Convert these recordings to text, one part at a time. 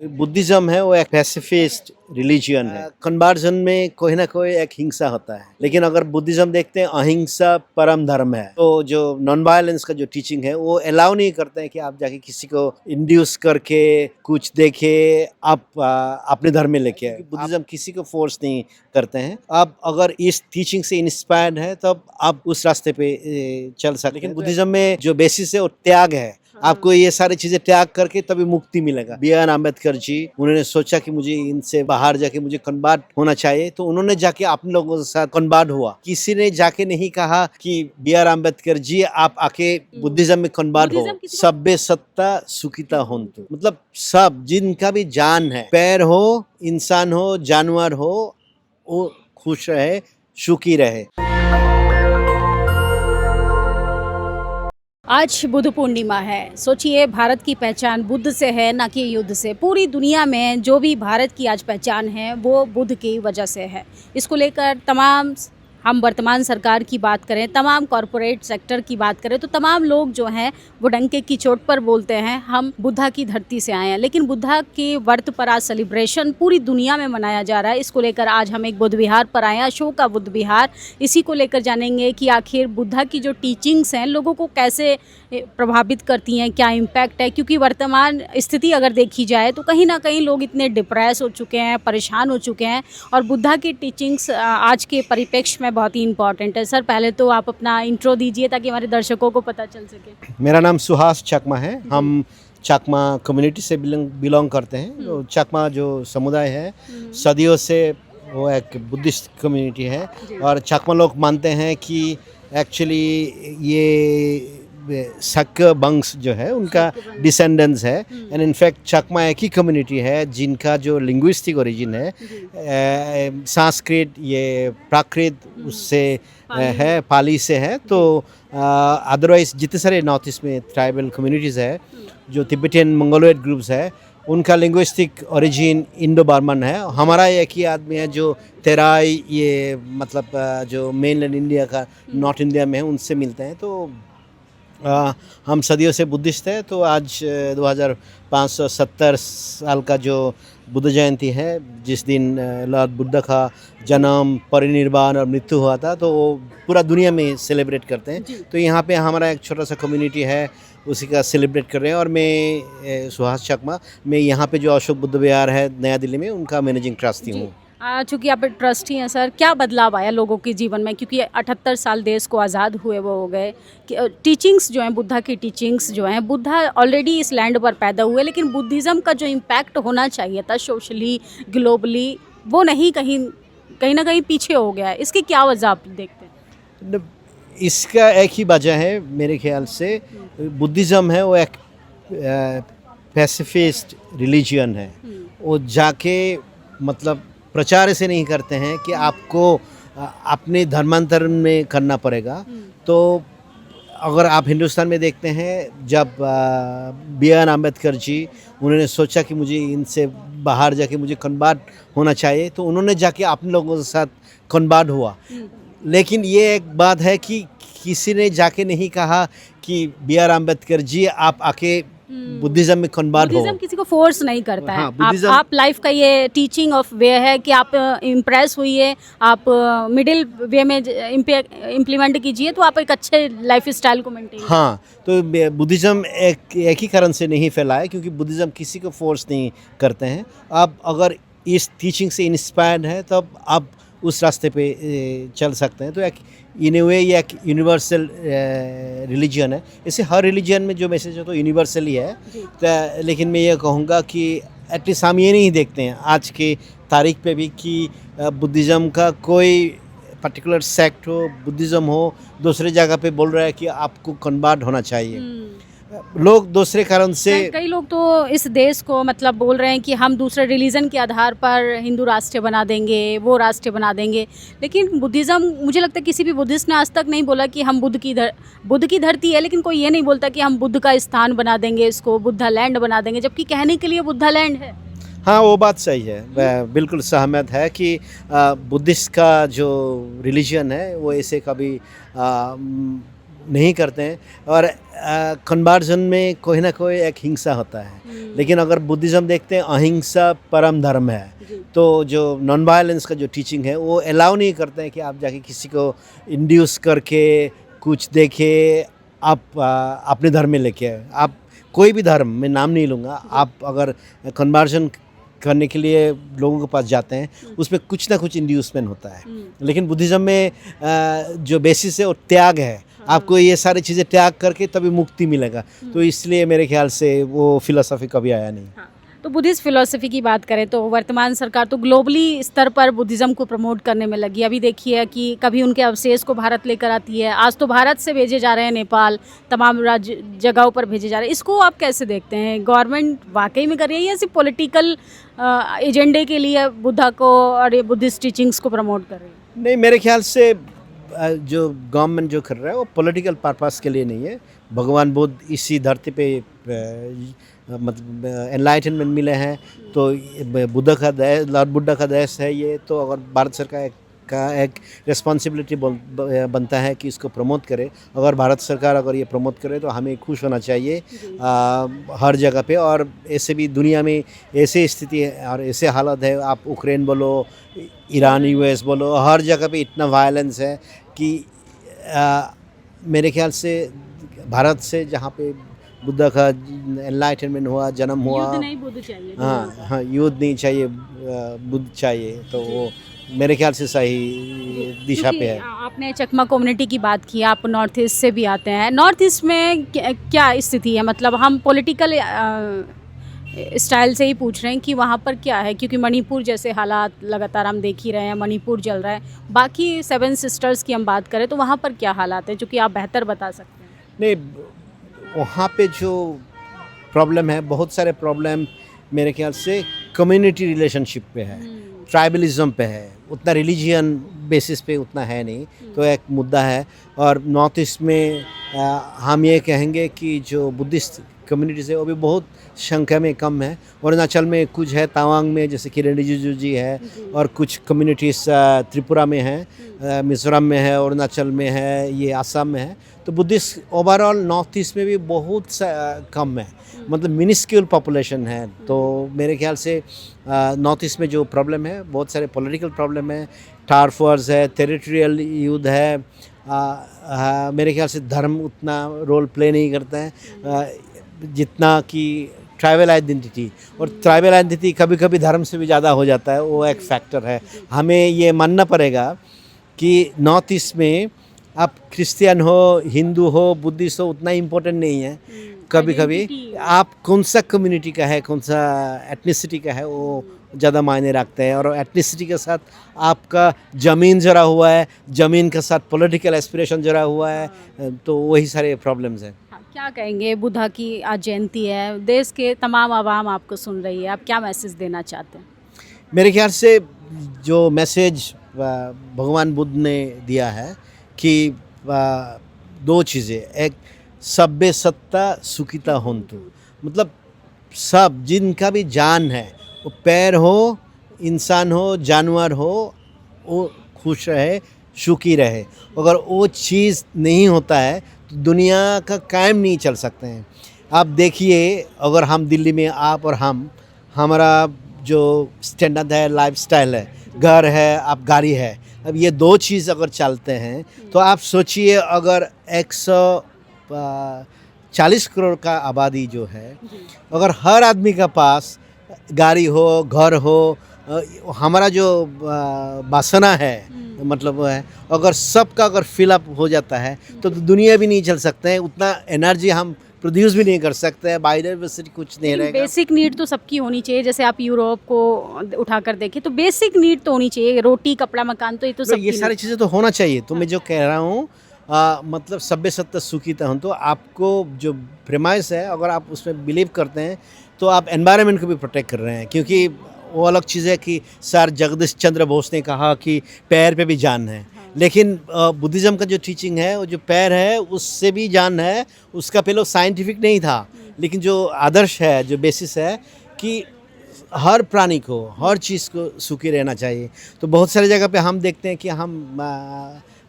Buddhism है वो एक पैसिफिस्ट रिलीजियन है। कन्वर्जन में कोई ना कोई एक हिंसा होता है, लेकिन अगर बुद्धिज्म देखते हैं अहिंसा परम धर्म है। तो जो नॉन वायलेंस का जो टीचिंग है वो अलाउ नहीं करते हैं कि आप जाके किसी को इंड्यूस करके कुछ देखे आप अपने धर्म में लेके आए। बुद्धिज्म किसी को फोर्स नहीं करते हैं। आप अगर इस टीचिंग से इंस्पायर्ड है तब आप उस रास्ते पे चल सकते हैं। लेकिन बुद्धिज्म में जो बेसिस है वो त्याग है। आपको ये सारी चीजें त्याग करके तभी मुक्ति मिलेगा। B.R. अम्बेडकर जी उन्होंने सोचा कि मुझे इनसे बाहर जाके मुझे कन्वर्ट होना चाहिए, तो उन्होंने जाके अपने लोगों के साथ कन्वर्ट हुआ। किसी ने जाके नहीं कहा कि B.R. अम्बेडकर जी आप आके बुद्धिज्म में कन्वर्ट हो। सब्बे सत्ता सुखिता होन्तु, मतलब सब जिनका भी जान है, पैर हो, इंसान हो, जानवर हो, वो खुश रहे, सुखी रहे। आज बुद्ध पूर्णिमा है। सोचिए, भारत की पहचान बुद्ध से है, ना कि युद्ध से। पूरी दुनिया में जो भी भारत की आज पहचान है वो बुद्ध की वजह से है। इसको लेकर तमाम हम वर्तमान सरकार की बात करें, तमाम कॉरपोरेट सेक्टर की बात करें, तो तमाम लोग जो हैं वो डंके की चोट पर बोलते हैं हम बुद्धा की धरती से आए हैं। लेकिन बुद्धा के वर्त पर आज सेलिब्रेशन पूरी दुनिया में मनाया जा रहा है। इसको लेकर आज हम एक बुद्ध विहार पर आए हैं, अशोका बुद्ध विहार। इसी को लेकर जानेंगे कि आखिर बुद्धा की जो टीचिंग्स हैं लोगों को कैसे प्रभावित करती हैं, क्या इम्पैक्ट है। क्योंकि वर्तमान स्थिति अगर देखी जाए तो कहीं ना कहीं लोग इतने डिप्रेस हो चुके हैं, परेशान हो चुके हैं, और बुद्धा की टीचिंग्स आज के परिप्रेक्ष्य में बहुत ही इंपॉर्टेंट है। सर, पहले तो आप अपना इंट्रो दीजिए ताकि हमारे दर्शकों को पता चल सके। मेरा नाम सुहास चकमा है। हम चकमा कम्युनिटी से बिलोंग करते हैं। तो चकमा जो समुदाय है सदियों से वो एक बुद्धिस्ट कम्युनिटी है, और चकमा लोग मानते हैं कि एक्चुअली ये शक वंश जो है उनका डिसेंडेंट्स है। एंड इनफैक्ट चकमा एक ही कम्युनिटी है जिनका जो लिंग्विस्टिक ओरिजिन है संस्कृत, ये प्राकृत उससे है, पाली से है। तो अदरवाइज जितने सारे नॉर्थ ईस्ट में ट्राइबल कम्युनिटीज़ है, जो तिब्बतियन मंगोलोइड ग्रुप्स है, उनका लिंग्विस्टिक ओरिजिन इंडो बर्मन है। हमारा एक ही आदमी है जो तेराई, ये मतलब जो मेनलैंड इंडिया का नॉर्थ इंडिया में है, उनसे मिलते हैं। तो हम सदियों से बुद्धिस्ट है। तो आज 2570 साल का जो बुद्ध जयंती है, जिस दिन लॉर्ड बुद्ध का जन्म, परिनिर्वाण और मृत्यु हुआ था, तो वो पूरा दुनिया में सेलिब्रेट करते हैं। तो यहाँ पे हमारा एक छोटा सा कम्युनिटी है, उसी का सेलिब्रेट कर रहे हैं। और मैं सुहास चकमा, मैं यहाँ पे जो अशोक बुद्ध विहार है नया दिल्ली में, उनका मैनेजिंग ट्रस्टी हूँ। चूँकि आप ट्रस्टी हैं सर, क्या बदलाव आया लोगों के जीवन में? क्योंकि 78 साल देश को आज़ाद हुए वो हो गए। टीचिंग्स जो हैं, बुद्धा की टीचिंग्स जो हैं, बुद्धा ऑलरेडी इस लैंड पर पैदा हुए, लेकिन बुद्धिज़्म का जो इम्पैक्ट होना चाहिए था सोशली, ग्लोबली, वो नहीं, कहीं ना कहीं पीछे हो गया है। इसकी क्या वजह आप देखते हैं? इसका एक ही वजह है मेरे ख्याल से। बुद्धिज़्म है वो एक पैसिफिस्ट रिलीजियन है। वो जाके मतलब प्रचार ऐसे नहीं करते हैं कि आपको अपने धर्मांतरण में करना पड़ेगा। तो अगर आप हिंदुस्तान में देखते हैं, जब B.R. अम्बेडकर जी उन्होंने सोचा कि मुझे इनसे बाहर जाके मुझे कन्वर्ट होना चाहिए, तो उन्होंने जाके अपने लोगों के साथ कन्वर्ट हुआ। लेकिन ये एक बात है कि किसी ने जाके नहीं कहा कि B.R. अम्बेडकर जी आप आके बुद्धिज्म में कन्वर्ट हो। बुद्धिज्म किसी को फोर्स नहीं करता है। हाँ, आप लाइफ का ये टीचिंग ऑफ वे है कि आप इम्प्रेस हुई, आप मिडिल वे में इम्प्लीमेंट कीजिए, तो आप एक अच्छे लाइफ स्टाइल को मेंटेन। हाँ, तो बुद्धिज्म एक ही कारण से नहीं फैला है, क्योंकि बुद्धिज्म किसी को फोर्स नहीं करते हैं। आप अगर इस टीचिंग से इंस्पायर्ड है तब आप उस रास्ते पे चल सकते हैं। तो एक इन ए वे ये एक यूनिवर्सल रिलीजन है। इसे हर रिलीजन में जो मैसेज है तो यूनिवर्सल ही है। तो लेकिन मैं ये कहूँगा कि एटलीस्ट हम ये नहीं देखते हैं आज के तारीख पे भी कि बुद्धिज़्म का कोई पर्टिकुलर सेक्ट हो, बुद्धिज़्म हो, दूसरे जगह पे बोल रहा है कि आपको कन्वर्ट होना चाहिए। लोग दूसरे कारण से, कई लोग तो इस देश को मतलब बोल रहे हैं कि हम दूसरे रिलीजन के आधार पर हिंदू राष्ट्र बना देंगे, वो राष्ट्र बना देंगे। लेकिन बुद्धिज़्म, मुझे लगता है किसी भी बुद्धिस्ट ने आज तक नहीं बोला कि हम बुद्ध की धरती है, लेकिन कोई ये नहीं बोलता कि हम बुद्ध का स्थान बना देंगे, इसको बुद्धा लैंड बना देंगे, जबकि कहने के लिए बुद्धा लैंड है। हाँ, वो बात सही है। बिल्कुल सहमत है कि बुद्धिस्ट का जो रिलीजन है वो ऐसे कभी नहीं करते हैं। और कन्वर्जन में कोई ना कोई एक हिंसा होता है, लेकिन अगर बुद्धिज़्म देखते हैं अहिंसा परम धर्म है, तो जो नॉन वायलेंस का जो टीचिंग है वो अलाउ नहीं करते हैं कि आप जाके किसी को इंड्यूस करके कुछ देखे आप अपने धर्म में लेके आए। आप कोई भी धर्म, मैं नाम नहीं लूँगा, आप अगर कन्वर्जन करने के लिए लोगों के पास जाते हैं उसमें कुछ ना कुछ इंड्यूसमेंट होता है, लेकिन बुद्धिज़्म में जो बेसिस है वो त्याग है। आपको ये सारी चीज़ें त्याग करके तभी मुक्ति मिलेगा, तो इसलिए मेरे ख्याल से वो फिलोसफी कभी आया नहीं। तो बुद्धिस्ट फिलॉसफी की बात करें तो वर्तमान सरकार तो ग्लोबली स्तर पर बुद्धिज़्म को प्रमोट करने में लगी। अभी देखिए कि कभी उनके अवशेष को भारत लेकर आती है, आज तो भारत से भेजे जा रहे हैं नेपाल, तमाम राज्य जगहों पर भेजे जा रहे हैं। इसको आप कैसे देखते हैं? गवर्नमेंट वाकई में कर रही है या सिर्फ पॉलिटिकल एजेंडे के लिए बुद्धा को और ये बुद्धिस्ट टीचिंग्स को प्रमोट कर रही है? नहीं, मेरे ख्याल से जो गवर्नमेंट जो कर रहा है वो पॉलिटिकल पर्पस के लिए नहीं है। भगवान बुद्ध इसी धरती पे मतलब एनलाइटनमेंट मिले हैं, तो बुद्ध का देश, लॉर्ड बुद्धा का देश है ये, तो अगर भारत सरकार का एक रिस्पॉन्सिबिलिटी बनता है कि इसको प्रमोट करे। अगर भारत सरकार अगर ये प्रमोट करे तो हमें खुश होना चाहिए हर जगह पे। और ऐसे भी दुनिया में ऐसे स्थिति है और ऐसे हालत है, आप यूक्रेन बोलो, ईरान, यूएस बोलो, हर जगह पे इतना वायलेंस है कि मेरे ख्याल से भारत से जहाँ पे बुद्ध का एनलाइटनमेंट हुआ, जन्म हुआ, युद्ध नहीं बुद्ध चाहिए। हाँ, युद्ध नहीं चाहिए, बुद्ध चाहिए, तो वो मेरे ख्याल से सही दिशा पे है। आपने चकमा कम्युनिटी की बात की, आप नॉर्थ ईस्ट से भी आते हैं। नॉर्थ ईस्ट में क्या स्थिति है? मतलब हम पॉलिटिकल स्टाइल से ही पूछ रहे हैं कि वहाँ पर क्या है, क्योंकि मणिपुर जैसे हालात लगातार हम देख ही रहे हैं, मणिपुर जल रहा है। बाकी 7 सिस्टर्स की हम बात करें तो वहाँ पर क्या हालात है, जो कि आप बेहतर बता सकते हैं? नहीं, वहाँ पे जो प्रॉब्लम है, बहुत सारे प्रॉब्लम मेरे ख्याल से कम्युनिटी रिलेशनशिप पे है, ट्राइबलिज्म पे है, उतना रिलीजियन बेसिस पे उतना है नहीं, तो एक मुद्दा है। और नॉर्थ ईस्ट में हम ये कहेंगे कि जो बुद्धिस्ट कम्युनिटीज़ है वो भी बहुत संख्या में कम है। अरुणाचल में कुछ है, तवांग में जैसे किरण रिजिजू जी है, और कुछ कम्युनिटीज़ त्रिपुरा में है, मिज़ोरम में है, अरुणाचल में है, ये आसाम में है। तो बुद्धिस्ट ओवरऑल नॉर्थ ईस्ट में भी बहुत कम है, मतलब मिनिस्क्यूल पॉपुलेशन है। तो मेरे ख्याल से नॉर्थ ईस्ट में जो प्रॉब्लम है, बहुत सारे पॉलिटिकल प्रॉब्लम है, टार्फ वॉर्स है, टेरिटोरियल युद्ध है, मेरे ख्याल से धर्म उतना रोल प्ले नहीं करता है जितना कि ट्राइबल आइडेंटिटी। और ट्राइबल आइडेंटिटी कभी कभी धर्म से भी ज़्यादा हो जाता है, वो एक फैक्टर है। हमें ये मानना पड़ेगा कि नॉर्थ ईस्ट में आप क्रिश्चियन हो, हिंदू हो, बुद्धिस्ट हो, उतना इम्पोर्टेंट नहीं है। कभी कभी आप कौन सा कम्युनिटी का है, कौन सा एथनिसिटी का है, वो ज़्यादा मायने रखते हैं। और एथनिसिटी के साथ आपका ज़मीन जुड़ा हुआ है, ज़मीन के साथ पॉलिटिकल एस्पिरेशन जुड़ा हुआ है, तो वही सारे प्रॉब्लम्स हैं। क्या कहेंगे? बुद्धा की आज जयंती है, देश के तमाम आवाम आपको सुन रही है, आप क्या मैसेज देना चाहते हैं? मेरे ख्याल से जो मैसेज भगवान बुद्ध ने दिया है कि 2 चीज़ें, एक सभ्य सत्ता सुखिता होन्तु, मतलब सब जिनका भी जान है, वो पैर हो, इंसान हो, जानवर हो, वो खुश रहे, सुखी रहे। अगर वो चीज़ नहीं होता है तो दुनिया का कायम नहीं चल सकते हैं। आप देखिए, अगर हम दिल्ली में, आप और हम, हमारा जो स्टैंडर्ड है, लाइफस्टाइल है, घर है, आप गाड़ी है, अब ये 2 चीज़ अगर चलते हैं तो आप सोचिए अगर 140 करोड़ का आबादी जो है, अगर हर आदमी के पास गाड़ी हो, घर हो, हमारा जो वासना है, मतलब वो है, अगर सबका अगर फिलअप हो जाता है तो दुनिया भी नहीं चल सकते हैं, उतना एनर्जी हम प्रोड्यूस भी नहीं कर सकते हैं, बायोडाइवर्सिटी कुछ नहीं रहेगा। बेसिक नीड तो सबकी होनी चाहिए। जैसे आप यूरोप को उठाकर देखें तो बेसिक नीड तो होनी चाहिए, रोटी, कपड़ा, मकान, तो ये तो सबकी, ये सारी चीज़ें तो होना चाहिए। तो मैं जो कह रहा हूँ मतलब सभ्य सत्ता सुखिता हो, तो आपको जो प्रेमाइस है, अगर आप उसमें बिलीव करते हैं तो आप एनवायरनमेंट को भी प्रोटेक्ट कर रहे हैं। क्योंकि वो अलग चीज़ है कि सर जगदीश चंद्र बोस ने कहा कि पैर पे भी जान है, लेकिन बुद्धिज़्म का जो टीचिंग है, वो जो पैर है उससे भी जान है, उसका पहले साइंटिफिक नहीं था, लेकिन जो आदर्श है, जो बेसिस है कि हर प्राणी को, हर चीज़ को सुखी रहना चाहिए। तो बहुत सारी जगह पे हम देखते हैं कि हम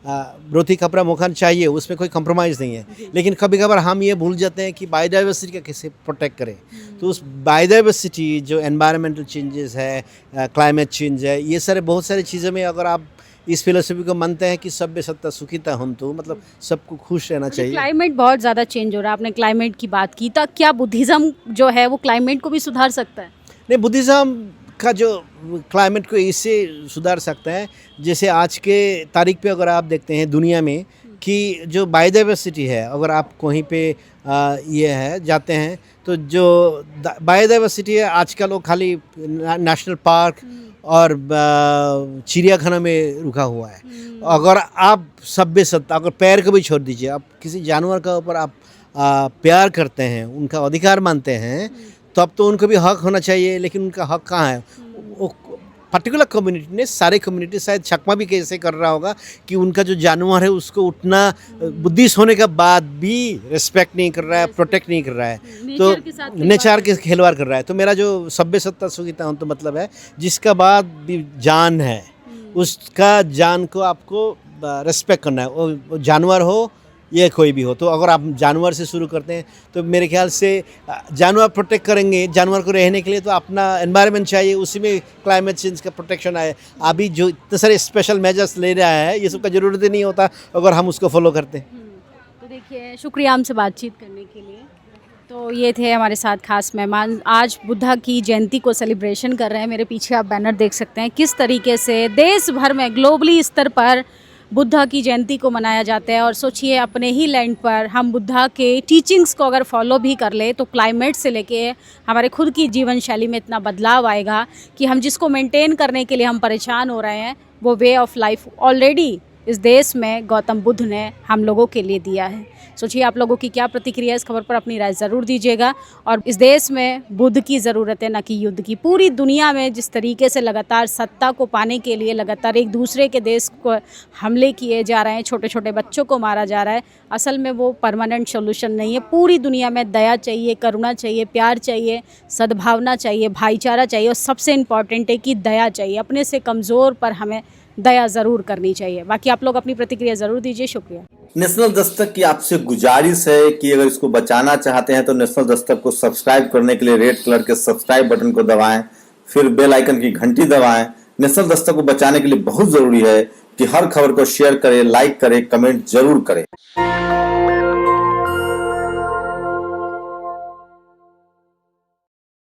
रोटी कपड़ा मकान चाहिए, उसमें कोई कंप्रोमाइज़ नहीं है। लेकिन कभी कभार हम ये भूल जाते हैं कि बायोडाइवर्सिटी का कैसे प्रोटेक्ट करें। तो उस बायोडाइवर्सिटी जो एनवायरमेंटल चेंजेस है, क्लाइमेट चेंज है, ये सारे बहुत सारी चीज़ों में अगर आप इस फिलोसफी को मानते हैं कि सभ्य सत्ता सुखिता हम, तो मतलब सबको खुश रहना चाहिए। क्लाइमेट बहुत ज़्यादा चेंज हो रहा है, आपने क्लाइमेट की बात की, तो क्या बुद्धिज़्म जो है वो क्लाइमेट को भी सुधार सकता है? नहीं, बुद्धिज़्म का जो क्लाइमेट को इससे सुधार सकता है, जैसे आज के तारीख पे अगर आप देखते हैं दुनिया में कि जो बायोडाइवर्सिटी है, अगर आप कहीं पे ये है जाते हैं तो जो बायोडाइवर्सिटी है आजकल वो खाली नेशनल पार्क और चिड़ियाखाना में रुका हुआ है। अगर आप सभ्य सत्ता, अगर पैर को भी छोड़ दीजिए, आप किसी जानवर के ऊपर आप प्यार करते हैं, उनका अधिकार मानते हैं, तब तो उनको भी हक होना चाहिए। लेकिन उनका हक कहाँ है? वो पर्टिकुलर कम्युनिटी ने, सारे कम्युनिटी, शायद चकमा भी कैसे कर रहा होगा कि उनका जो जानवर है उसको उतना बुद्धिस्ट होने के बाद भी रिस्पेक्ट नहीं कर रहा है, प्रोटेक्ट नहीं कर रहा है, तो नेचर के खिलवाड़ कर रहा है। तो मेरा जो सभ्य सत्ता सुखिता तो मतलब है जिसका बाद भी जान है, उसका जान को आपको रिस्पेक्ट करना है, वो जानवर हो ये कोई भी हो। तो अगर आप जानवर से शुरू करते हैं तो मेरे ख्याल से जानवर प्रोटेक्ट करेंगे, जानवर को रहने के लिए तो अपना एनवायरनमेंट चाहिए, उसी में क्लाइमेट चेंज का प्रोटेक्शन है। अभी जो इतने सारे स्पेशल मेजर्स ले रहा है, ये सब का ज़रूरत ही नहीं होता अगर हम उसको फॉलो करते हैं। तो देखिए, शुक्रिया हमसे बातचीत करने के लिए। तो ये थे हमारे साथ खास मेहमान। आज बुद्धा की जयंती को सेलिब्रेशन कर रहे हैं। मेरे पीछे आप बैनर देख सकते हैं किस तरीके से देश भर में ग्लोबली स्तर पर बुद्धा की जयंती को मनाया जाता है। और सोचिए, अपने ही लैंड पर हम बुद्धा के टीचिंग्स को अगर फॉलो भी कर ले तो क्लाइमेट से लेके हमारे खुद की जीवन शैली में इतना बदलाव आएगा कि हम जिसको मेंटेन करने के लिए हम परेशान हो रहे हैं, वो वे ऑफ लाइफ ऑलरेडी इस देश में गौतम बुद्ध ने हम लोगों के लिए दिया है। सोचिए, आप लोगों की क्या प्रतिक्रिया है, इस खबर पर अपनी राय ज़रूर दीजिएगा। और इस देश में बुद्ध की ज़रूरत है, न कि युद्ध की। पूरी दुनिया में जिस तरीके से लगातार सत्ता को पाने के लिए लगातार एक दूसरे के देश को हमले किए जा रहे हैं, छोटे छोटे बच्चों को मारा जा रहा है, असल में वो परमानेंट सोल्यूशन नहीं है। पूरी दुनिया में दया चाहिए, करुणा चाहिए, प्यार चाहिए, सद्भावना चाहिए, भाईचारा चाहिए, और सबसे इम्पॉर्टेंट है कि दया चाहिए। अपने से कमज़ोर पर हमें दया ज़रूर करनी चाहिए। बाकी आप लोग अपनी प्रतिक्रिया ज़रूर दीजिए। शुक्रिया। नेशनल दस्तक की आपसे गुजारिश है कि अगर इसको बचाना चाहते हैं तो नेशनल दस्तक को सब्सक्राइब करने के लिए रेड कलर के सब्सक्राइब बटन को दबाएं, फिर बेल आइकन की घंटी दबाएं। नेशनल दस्तक को बचाने के लिए बहुत जरूरी है कि हर खबर को शेयर करें, लाइक करें, कमेंट जरूर करें।